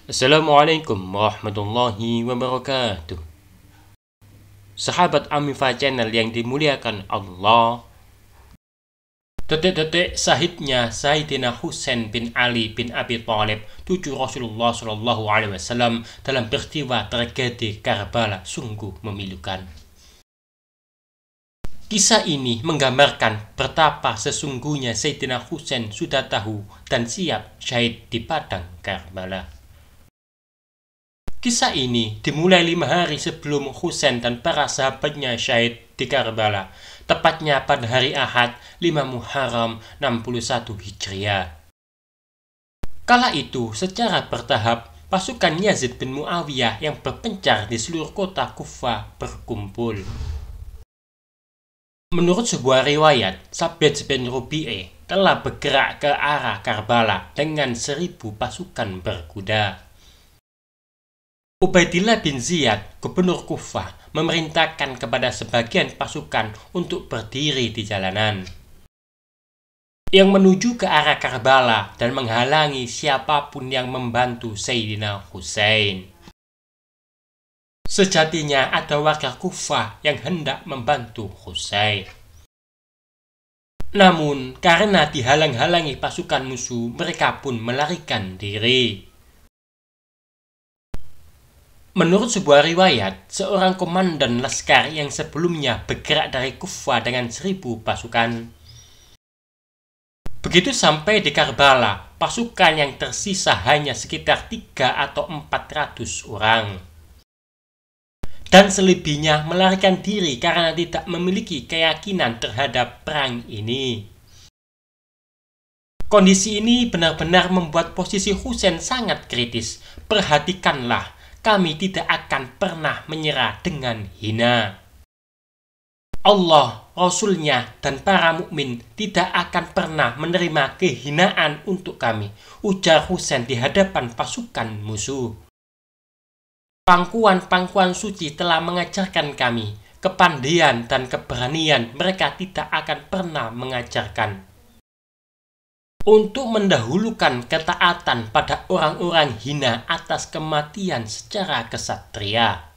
Assalamualaikum warahmatullahi wabarakatuh. Sahabat Amifa Channel yang dimuliakan Allah. Detik-detik syahidnya Sayyidina Husain bin Ali bin Abi Thalib, cucu Rasulullah SAW, dalam peristiwa tragedi Karbala sungguh memilukan. Kisah ini menggambarkan betapa sesungguhnya Sayyidina Husain sudah tahu dan siap syahid di padang Karbala. Kisah ini dimulai 5 hari sebelum Husain dan para sahabatnya syahid di Karbala, tepatnya pada hari Ahad 5 Muharram 61 Hijriah. Kala itu, secara bertahap, pasukan Yazid bin Muawiyah yang berpencar di seluruh kota Kufah berkumpul. Menurut sebuah riwayat, Sabit bin Rubi'ah telah bergerak ke arah Karbala dengan 1000 pasukan berkuda. Ubaidillah bin Ziyad, gubernur Kufah, memerintahkan kepada sebagian pasukan untuk berdiri di jalanan yang menuju ke arah Karbala dan menghalangi siapapun yang membantu Sayyidina Husain. Sejatinya ada warga Kufah yang hendak membantu Husain. Namun, karena dihalang-halangi pasukan musuh, mereka pun melarikan diri. Menurut sebuah riwayat, seorang komandan laskar yang sebelumnya bergerak dari Kufah dengan 1000 pasukan. Begitu sampai di Karbala, pasukan yang tersisa hanya sekitar 300 atau 400 orang. Dan selebihnya melarikan diri karena tidak memiliki keyakinan terhadap perang ini. Kondisi ini benar-benar membuat posisi Husain sangat kritis. Perhatikanlah, kami tidak akan pernah menyerah dengan hina. Allah, Rasul-Nya, dan para mukmin tidak akan pernah menerima kehinaan untuk kami, ujar Husain di hadapan pasukan musuh. Pangkuan-pangkuan suci telah mengajarkan kami, kepandaian dan keberanian mereka tidak akan pernah mengajarkan. Untuk mendahulukan ketaatan pada orang-orang hina atas kematian secara kesatria.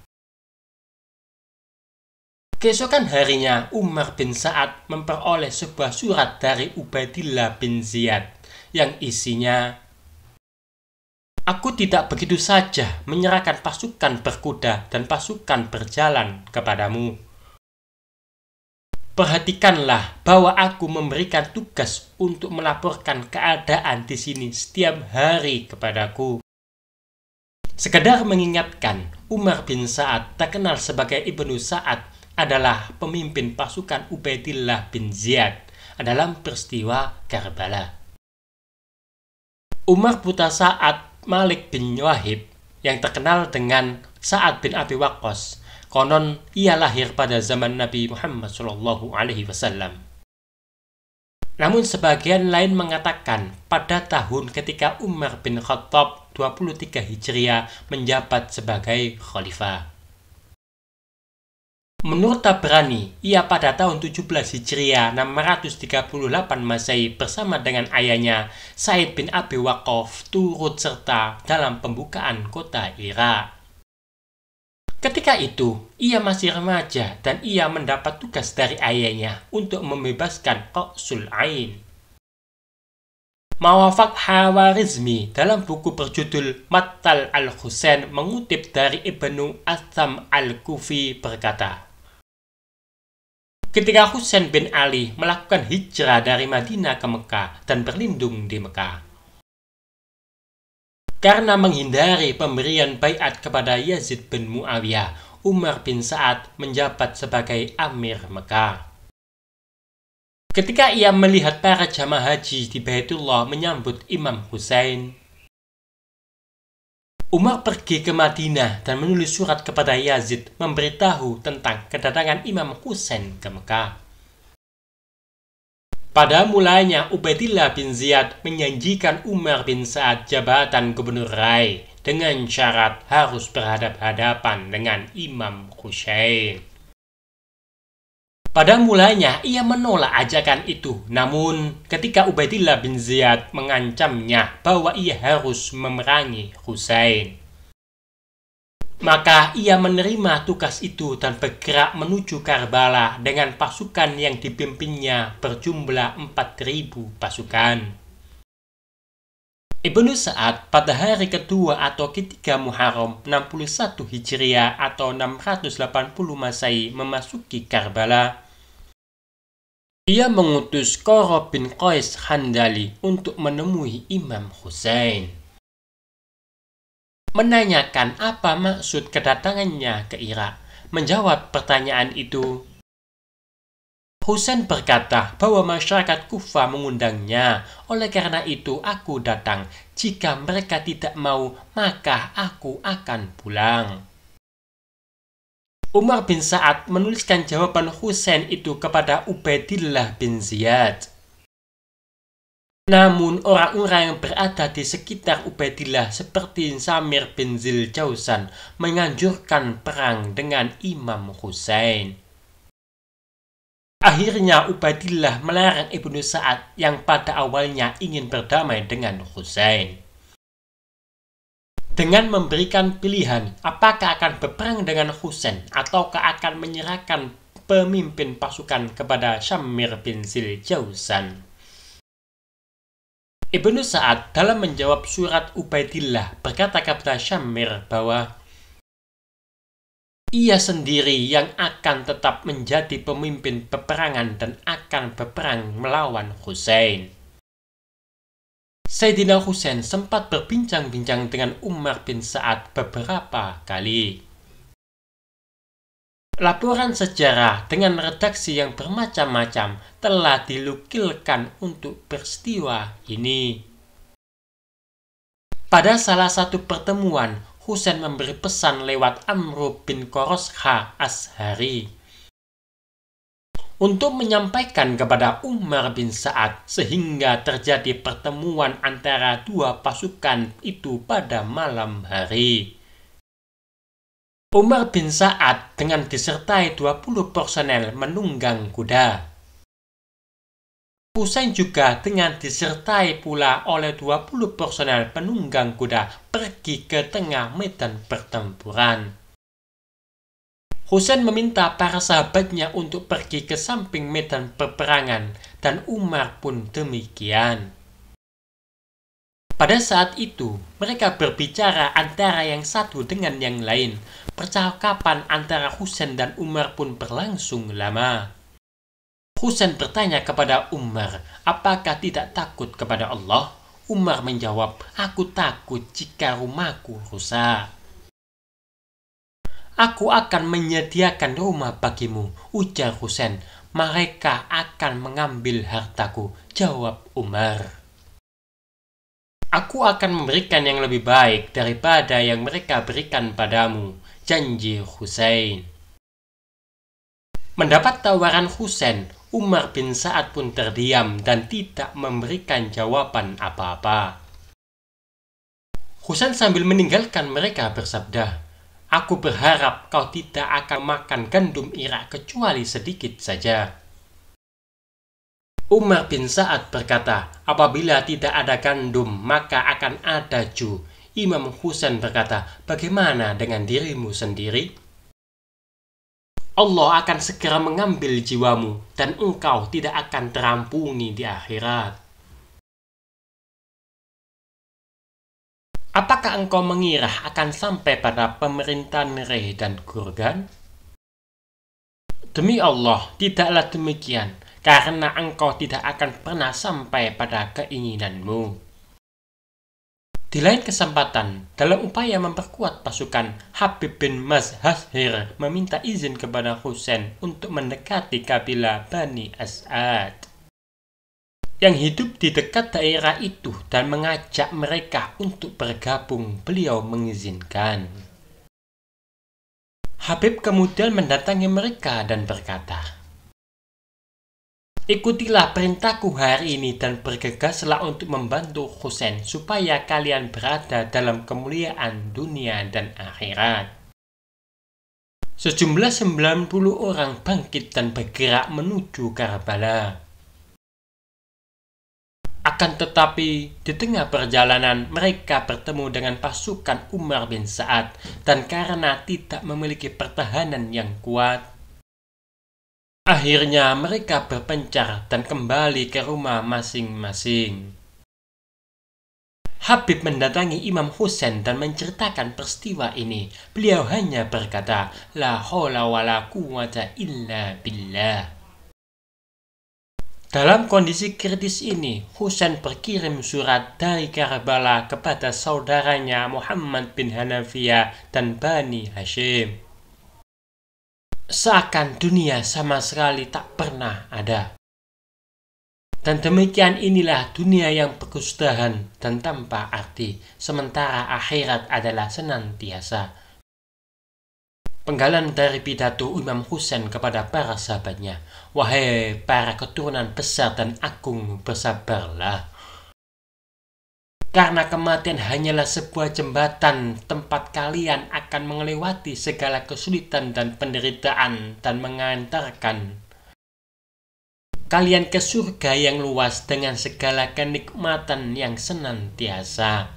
Keesokan harinya, Umar bin Sa'ad memperoleh sebuah surat dari Ubaidillah bin Ziyad yang isinya, "Aku tidak begitu saja menyerahkan pasukan berkuda dan pasukan berjalan kepadamu. Perhatikanlah bahwa aku memberikan tugas untuk melaporkan keadaan di sini setiap hari kepadaku." Sekedar mengingatkan, Umar bin Sa'ad, terkenal sebagai Ibnu Sa'ad, adalah pemimpin pasukan Ubaidillah bin Ziyad dalam peristiwa Karbala. Umar putra Sa'ad, Malik bin Wahib, yang terkenal dengan Sa'ad bin Abi Waqqas, konon ia lahir pada zaman Nabi Muhammad SAW. Namun sebagian lain mengatakan pada tahun ketika Umar bin Khattab 23 Hijriah menjabat sebagai khalifah. Menurut Tabrani, ia pada tahun 17 Hijriah 638 Masehi bersama dengan ayahnya Sa'id bin Abi Waqqas turut serta dalam pembukaan kota Irak. Ketika itu, ia masih remaja dan ia mendapat tugas dari ayahnya untuk membebaskan Qa'sul Ain. Mawafaq Hawarizmi dalam buku berjudul Mattal al-Husain mengutip dari Ibnu Atham al-Kufi berkata, ketika Husain bin Ali melakukan hijrah dari Madinah ke Mekah dan berlindung di Mekah, karena menghindari pemberian baiat kepada Yazid bin Muawiyah, Umar bin Sa'ad menjabat sebagai Amir Mekah. Ketika ia melihat para jamaah haji di Baitullah menyambut Imam Husain, Umar pergi ke Madinah dan menulis surat kepada Yazid memberitahu tentang kedatangan Imam Husain ke Mekah. Pada mulanya, Ubaidillah bin Ziyad menjanjikan Umar bin Sa'ad jabatan gubernur Rai dengan syarat harus berhadap-hadapan dengan Imam Husain. Pada mulanya ia menolak ajakan itu, namun ketika Ubaidillah bin Ziyad mengancamnya bahwa ia harus memerangi Husain, maka ia menerima tugas itu dan bergerak menuju Karbala dengan pasukan yang dipimpinnya berjumlah 4.000 pasukan. Ibnu Sa'ad pada hari kedua atau ketiga Muharram 61 Hijriah atau 680 Masehi memasuki Karbala. Ia mengutus Qurra bin Qais Handali untuk menemui Imam Husain, menanyakan apa maksud kedatangannya ke Irak. Menjawab pertanyaan itu, Husain berkata bahwa masyarakat Kufah mengundangnya, oleh karena itu aku datang. Jika mereka tidak mau, maka aku akan pulang. Umar bin Sa'ad menuliskan jawaban Husain itu kepada Ubaidillah bin Ziyad. Namun orang-orang yang berada di sekitar Ubaidillah seperti Samir bin Ziljausan menganjurkan perang dengan Imam Husain. Akhirnya Ubaidillah melarang Ibnu Sa'ad yang pada awalnya ingin berdamai dengan Husain, dengan memberikan pilihan apakah akan berperang dengan Husain ataukah akan menyerahkan pemimpin pasukan kepada Samir bin Ziljausan. Ibnu Sa'ad dalam menjawab surat Ubaidillah berkata kepada Samir bahwa ia sendiri yang akan tetap menjadi pemimpin peperangan dan akan berperang melawan Husain. Sayyidina Husain sempat berbincang-bincang dengan Umar bin Sa'ad beberapa kali. Laporan sejarah dengan redaksi yang bermacam-macam telah dilukilkan untuk peristiwa ini. Pada salah satu pertemuan, Husain memberi pesan lewat Amru bin Korosha Ashari untuk menyampaikan kepada Umar bin Sa'ad sehingga terjadi pertemuan antara dua pasukan itu pada malam hari. Umar bin Sa'ad dengan disertai 20 personel menunggang kuda. Husain juga dengan disertai pula oleh 20 personel penunggang kuda pergi ke tengah medan pertempuran. Husain meminta para sahabatnya untuk pergi ke samping medan peperangan dan Umar pun demikian. Pada saat itu, mereka berbicara antara yang satu dengan yang lain. Percakapan antara Husain dan Umar pun berlangsung lama. Husain bertanya kepada Umar, apakah tidak takut kepada Allah? Umar menjawab, aku takut jika rumahku rusak. Aku akan menyediakan rumah bagimu, ujar Husain. Mereka akan mengambil hartaku, jawab Umar. Aku akan memberikan yang lebih baik daripada yang mereka berikan padamu, janji Husain. Mendapat tawaran Husain, Umar bin Sa'ad pun terdiam dan tidak memberikan jawaban apa-apa. Husain sambil meninggalkan mereka bersabda, aku berharap kau tidak akan makan gandum Irak kecuali sedikit saja. Umar bin Sa'ad berkata, apabila tidak ada gandum, maka akan ada ju. Imam Husain berkata, bagaimana dengan dirimu sendiri? Allah akan segera mengambil jiwamu dan engkau tidak akan terampuni di akhirat. Apakah engkau mengira akan sampai pada pemerintahan Reh dan Gurgan? Demi Allah, tidaklah demikian, karena engkau tidak akan pernah sampai pada keinginanmu. Di lain kesempatan, dalam upaya memperkuat pasukan, Habib bin Mazhashir meminta izin kepada Husain untuk mendekati kabilah Bani As'ad yang hidup di dekat daerah itu dan mengajak mereka untuk bergabung. Beliau mengizinkan. Habib kemudian mendatangi mereka dan berkata, ikutilah perintahku hari ini dan bergegaslah untuk membantu Husain supaya kalian berada dalam kemuliaan dunia dan akhirat. Sejumlah 90 orang bangkit dan bergerak menuju Karbala. Akan tetapi, di tengah perjalanan mereka bertemu dengan pasukan Umar bin Sa'ad, dan karena tidak memiliki pertahanan yang kuat, akhirnya mereka berpencar dan kembali ke rumah masing-masing. Habib mendatangi Imam Husain dan menceritakan peristiwa ini. Beliau hanya berkata, La haula wa la quwwata illa billah. Dalam kondisi kritis ini, Husain berkirim surat dari Karbala kepada saudaranya Muhammad bin Hanafiyah dan Bani Hashim. Seakan dunia sama sekali tak pernah ada. Dan demikian inilah dunia yang berkesudahan dan tanpa arti, sementara akhirat adalah senantiasa. Penggalan dari pidato Imam Husain kepada para sahabatnya, wahai para keturunan besar dan agung, bersabarlah. Karena kematian hanyalah sebuah jembatan tempat kalian akan melewati segala kesulitan dan penderitaan dan mengantarkan kalian ke surga yang luas dengan segala kenikmatan yang senantiasa.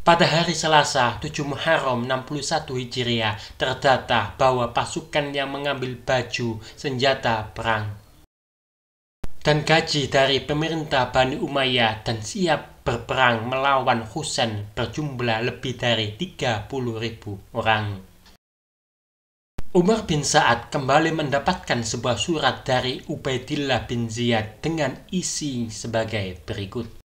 Pada hari Selasa 7 Muharram 61 Hijriah terdata bahwa pasukan yang mengambil baju senjata perang dan gaji dari pemerintah Bani Umayyah dan siap berperang melawan Husain berjumlah lebih dari 30.000 orang. Umar bin Sa'ad kembali mendapatkan sebuah surat dari Ubaidillah bin Ziyad dengan isi sebagai berikut.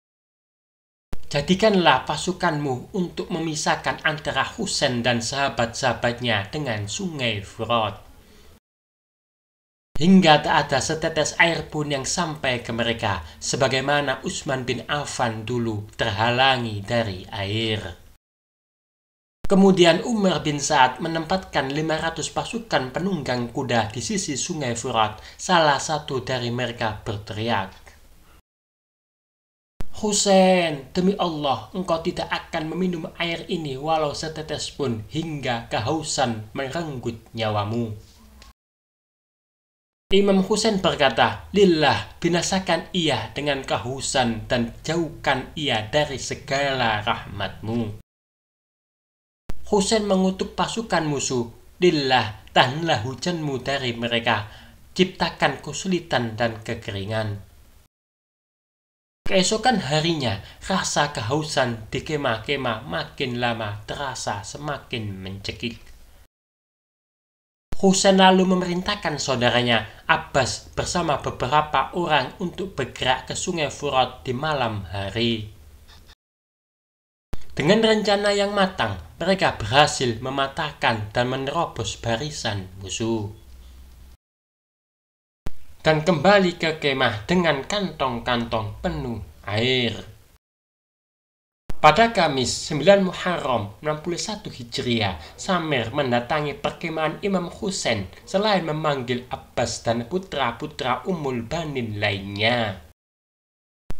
Jadikanlah pasukanmu untuk memisahkan antara Husain dan sahabat-sahabatnya dengan sungai Furat, hingga tak ada setetes air pun yang sampai ke mereka, sebagaimana Utsman bin Affan dulu terhalangi dari air. Kemudian Umar bin Sa'ad menempatkan 500 pasukan penunggang kuda di sisi sungai Furat. Salah satu dari mereka berteriak, Husain, demi Allah, engkau tidak akan meminum air ini walau setetes pun hingga kehausan merenggut nyawamu. Imam Husain berkata, Lillah, binasakan ia dengan kehausan dan jauhkan ia dari segala rahmatmu. Husain mengutuk pasukan musuh, Lillah, tahanlah hujanmu dari mereka, ciptakan kesulitan dan kekeringan. Keesokan harinya, rasa kehausan di kemah-kemah makin lama terasa semakin mencekik. Husain lalu memerintahkan saudaranya Abbas bersama beberapa orang untuk bergerak ke sungai Furat di malam hari. Dengan rencana yang matang, mereka berhasil mematahkan dan menerobos barisan musuh dan kembali ke kemah dengan kantong-kantong penuh air. Pada Kamis 9 Muharram 61 Hijriah, Samir mendatangi perkemahan Imam Husain selain memanggil Abbas dan putra-putra Ummul Banin lainnya.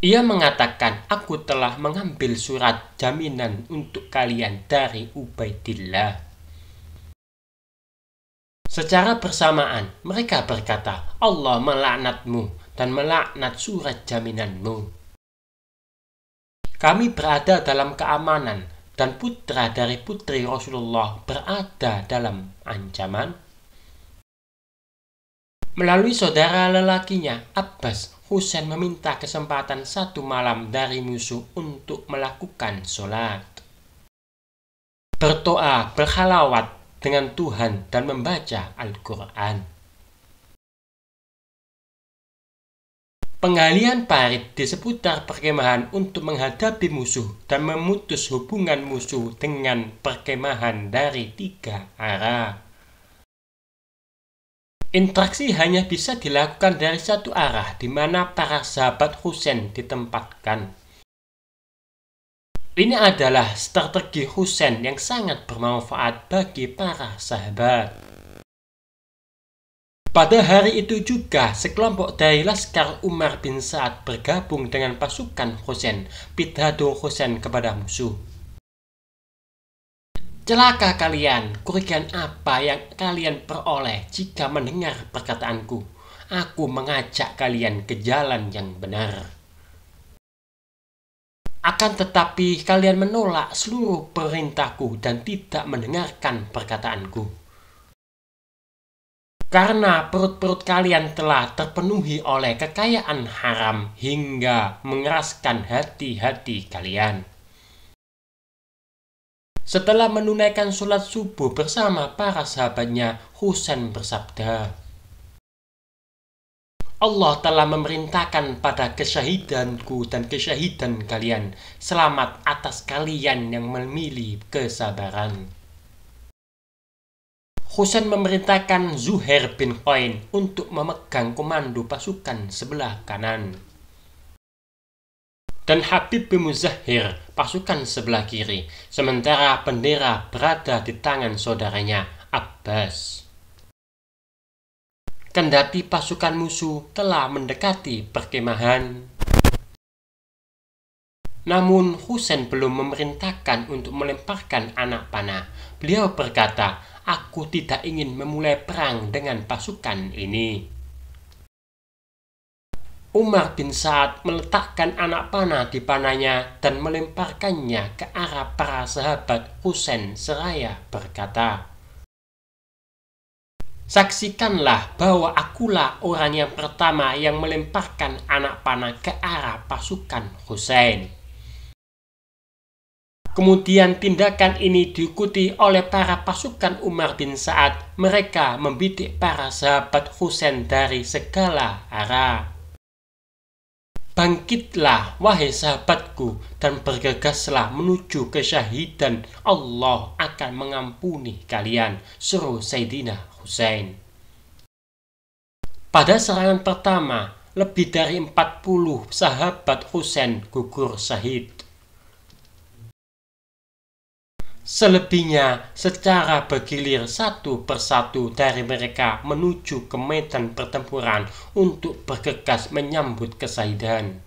Ia mengatakan, aku telah mengambil surat jaminan untuk kalian dari Ubaidillah. Secara bersamaan, mereka berkata, Allah melaknatmu dan melaknat surat jaminanmu. Kami berada dalam keamanan dan putra dari putri Rasulullah berada dalam ancaman. Melalui saudara lelakinya, Abbas, Husain meminta kesempatan satu malam dari musuh untuk melakukan sholat, berdoa, berhalawat dengan Tuhan, dan membaca Al-Quran. Penggalian parit di seputar perkemahan untuk menghadapi musuh dan memutus hubungan musuh dengan perkemahan dari 3 arah. Interaksi hanya bisa dilakukan dari satu arah, di mana para sahabat Husain ditempatkan. Ini adalah strategi Husain yang sangat bermanfaat bagi para sahabat. Pada hari itu juga, sekelompok dari Laskar Umar bin Sa'ad bergabung dengan pasukan Husain. Pidato Husain kepada musuh. Celaka kalian, kerugian apa yang kalian peroleh jika mendengar perkataanku? Aku mengajak kalian ke jalan yang benar. Akan tetapi kalian menolak seluruh perintahku dan tidak mendengarkan perkataanku. Karena perut-perut kalian telah terpenuhi oleh kekayaan haram hingga mengeraskan hati-hati kalian. Setelah menunaikan sholat subuh bersama para sahabatnya, Husain bersabda, Allah telah memerintahkan pada kesyahidanku dan kesyahidan kalian. Selamat atas kalian yang memilih kesabaran. Husain memerintahkan Zuhair bin Khain untuk memegang komando pasukan sebelah kanan. Dan Habib bin Muzahir pasukan sebelah kiri, sementara bendera berada di tangan saudaranya Abbas. Kendati pasukan musuh telah mendekati perkemahan, namun Husain belum memerintahkan untuk melemparkan anak panah. Beliau berkata, aku tidak ingin memulai perang dengan pasukan ini. Umar bin Sa'ad meletakkan anak panah di panahnya dan melemparkannya ke arah para sahabat Husain seraya berkata, saksikanlah bahwa akulah orang yang pertama yang melemparkan anak panah ke arah pasukan Husain. Kemudian tindakan ini diikuti oleh para pasukan Umar bin Sa'ad. Mereka membidik para sahabat Husain dari segala arah. Bangkitlah wahai sahabatku dan bergegaslah menuju kesyahidan. Allah akan mengampuni kalian, seru Sayyidina Husain. Pada serangan pertama, lebih dari 40 sahabat Husain gugur syahid. Selebihnya secara bergilir satu persatu dari mereka menuju ke medan pertempuran untuk bergegas menyambut kesyahidan.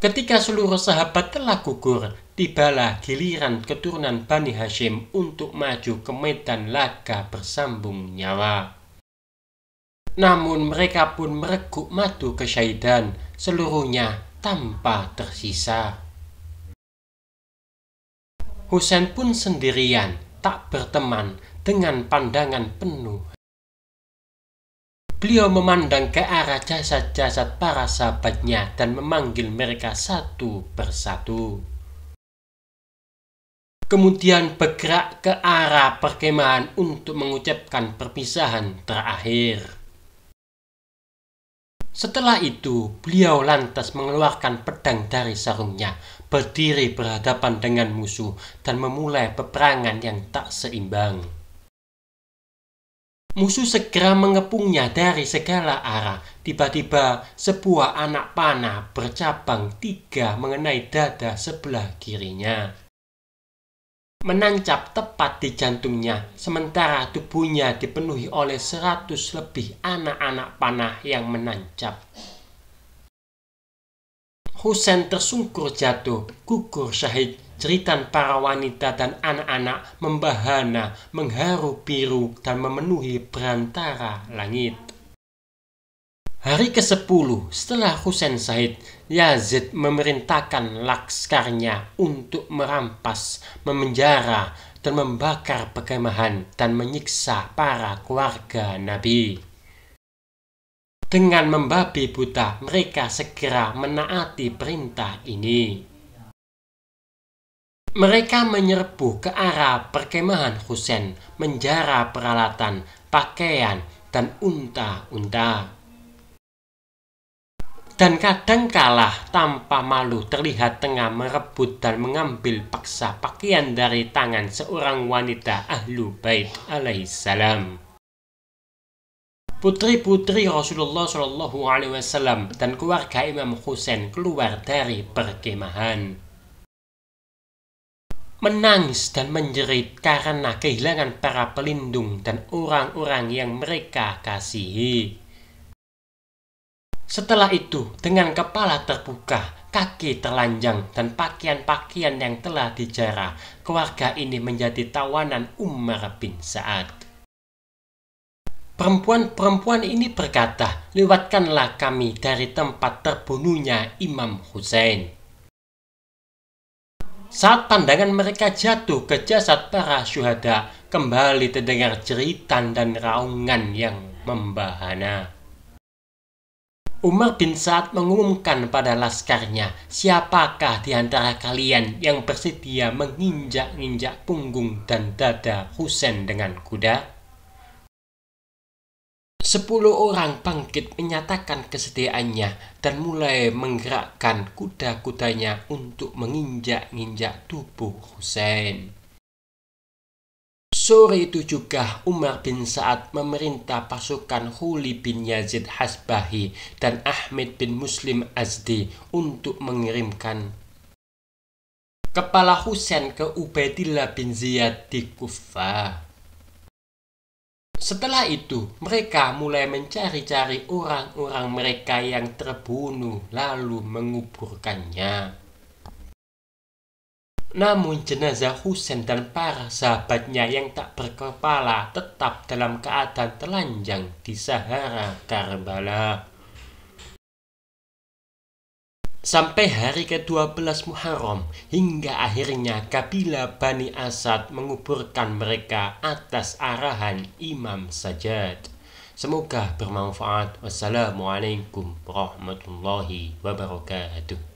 Ketika seluruh sahabat telah gugur, tibalah giliran keturunan Bani Hashim untuk maju ke medan laga bersambung nyawa. Namun mereka pun mereguk madu kesyahidan, seluruhnya tanpa tersisa. Husain pun sendirian, tak berteman, dengan pandangan penuh. Beliau memandang ke arah jasad-jasad para sahabatnya dan memanggil mereka satu persatu. Kemudian bergerak ke arah perkemahan untuk mengucapkan perpisahan terakhir. Setelah itu, beliau lantas mengeluarkan pedang dari sarungnya, berdiri berhadapan dengan musuh, dan memulai peperangan yang tak seimbang. Musuh segera mengepungnya dari segala arah. Tiba-tiba, sebuah anak panah bercabang 3 mengenai dada sebelah kirinya, menancap tepat di jantungnya, sementara tubuhnya dipenuhi oleh 100 lebih anak-anak panah yang menancap. Husain tersungkur jatuh, gugur syahid. Jeritan para wanita dan anak-anak membahana, mengharu biru dan memenuhi berantara langit. Hari ke-10 setelah Husain syahid, Yazid memerintahkan lakskarnya untuk merampas, memenjara, dan membakar perkemahan dan menyiksa para keluarga Nabi. Dengan membabi buta, mereka segera menaati perintah ini. Mereka menyerbu ke arah perkemahan Husain, menjara peralatan, pakaian, dan unta-unta. Dan kadangkala tanpa malu terlihat tengah merebut dan mengambil paksa pakaian dari tangan seorang wanita Ahlu Bait alaihissalam. Putri-putri Rasulullah SAW dan keluarga Imam Husain keluar dari perkemahan, menangis dan menjerit karena kehilangan para pelindung dan orang-orang yang mereka kasihi. Setelah itu, dengan kepala terbuka, kaki telanjang, dan pakaian-pakaian yang telah dijara, keluarga ini menjadi tawanan Umar bin Sa'ad. Perempuan-perempuan ini berkata, "Lewatkanlah kami dari tempat terbunuhnya Imam Husain." Saat pandangan mereka jatuh ke jasad para syuhada, kembali terdengar jeritan dan raungan yang membahana. Umar bin Sa'ad mengumumkan pada laskarnya, "Siapakah di antara kalian yang bersedia menginjak-injak punggung dan dada Husain dengan kuda?" 10 orang bangkit menyatakan kesediaannya dan mulai menggerakkan kuda-kudanya untuk menginjak-injak tubuh Husain. Sore itu juga Umar bin Sa'ad memerintah pasukan Huli bin Yazid Hasbahi dan Ahmad bin Muslim Azdi untuk mengirimkan kepala Husain ke Ubaidillah bin Ziyad di Kufah. Setelah itu, mereka mulai mencari-cari orang-orang mereka yang terbunuh lalu menguburkannya. Namun jenazah Husain dan para sahabatnya yang tak berkepala tetap dalam keadaan telanjang di Sahara Karbala. Sampai hari ke-12 Muharram, hingga akhirnya kabilah Bani Asad menguburkan mereka atas arahan Imam Sajjad. Semoga bermanfaat. Wassalamualaikum warahmatullahi wabarakatuh.